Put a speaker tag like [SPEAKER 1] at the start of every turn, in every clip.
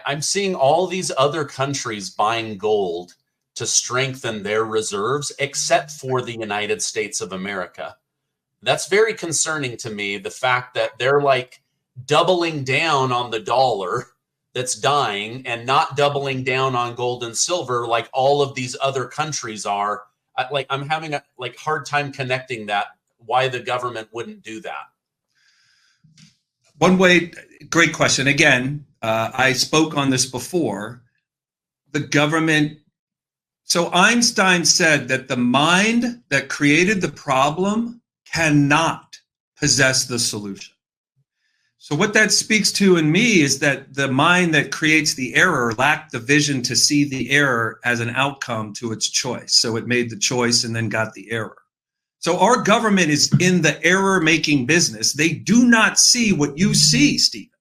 [SPEAKER 1] I'm seeing all these other countries buying gold to strengthen their reserves, except for the United States of America. That's very concerning to me, the fact that they're like doubling down on the dollar that's dying and not doubling down on gold and silver like all of these other countries are. I'm having a hard time connecting that, why the government wouldn't do that.
[SPEAKER 2] One way, great question. Again, I spoke on this before. The government, so Einstein said that the mind that created the problem cannot possess the solution. So what that speaks to in me is that the mind that creates the error lacked the vision to see the error as an outcome to its choice. So it made the choice and then got the error. So our government is in the error-making business. They do not see what you see, Stephen.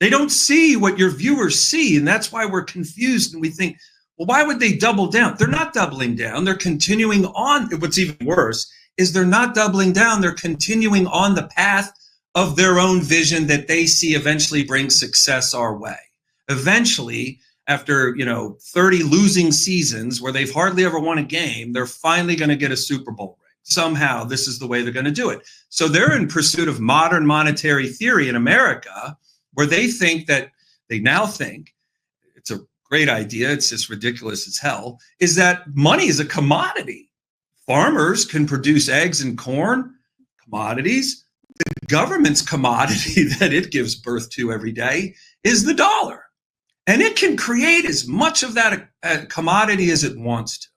[SPEAKER 2] They don't see what your viewers see, and that's why we're confused and we think, well, why would they double down? They're not doubling down. They're continuing on. What's even worse is they're not doubling down. They're continuing on the path of their own vision that they see eventually brings success our way. Eventually, after 30 losing seasons where they've hardly ever won a game, they're finally going to get a Super Bowl ring. Somehow, this is the way they're going to do it. So they're in pursuit of modern monetary theory in America, where they now think, it's a great idea, it's just ridiculous as hell, is that money is a commodity. Farmers can produce eggs and corn, commodities. The government's commodity that it gives birth to every day is the dollar. And it can create as much of that commodity as it wants to.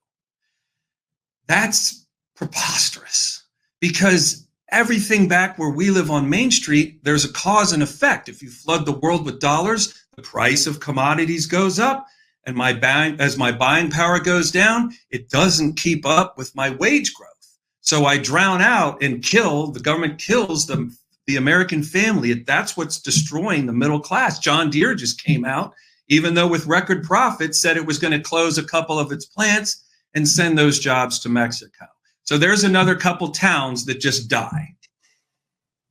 [SPEAKER 2] That's preposterous, because everything back where we live on Main Street, there's a cause and effect. If you flood the world with dollars, the price of commodities goes up, and as my buying power goes down, it doesn't keep up with my wage growth. So I drown out and the government kills the American family. That's what's destroying the middle class. John Deere just came out, even though with record profits, said it was going to close a couple of its plants and send those jobs to Mexico. So there's another couple towns that just die.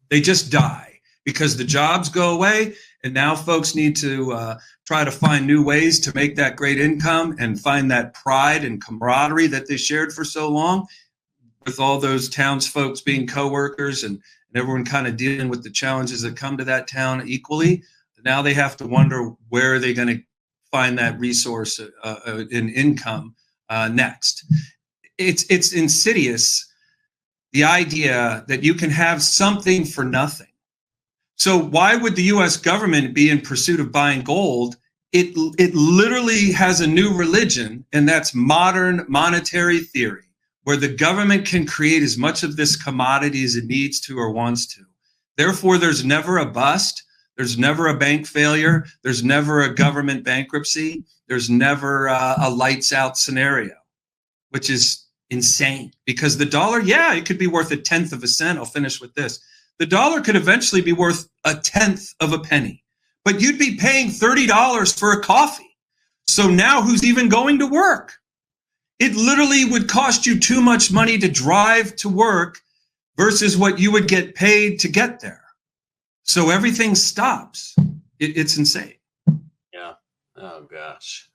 [SPEAKER 2] They just die because the jobs go away, and now folks need to try to find new ways to make that great income and find that pride and camaraderie that they shared for so long, with all those townsfolk being coworkers and everyone kind of dealing with the challenges that come to that town equally. Now they have to wonder, where are they going to find that resource in income next? It's insidious, the idea that you can have something for nothing. So why would the U.S. government be in pursuit of buying gold? It literally has a new religion, and that's modern monetary theory, where the government can create as much of this commodity as it needs to or wants to. Therefore, there's never a bust. There's never a bank failure. There's never a government bankruptcy. There's never a lights out scenario, which is insane, because the dollar, it could be worth 1/10 of a cent. I'll finish with this. The dollar could eventually be worth 1/10 of a penny, but you'd be paying $30 for a coffee. So now who's even going to work? It literally would cost you too much money to drive to work versus what you would get paid to get there. So everything stops. It's insane.
[SPEAKER 1] Yeah. Oh, gosh.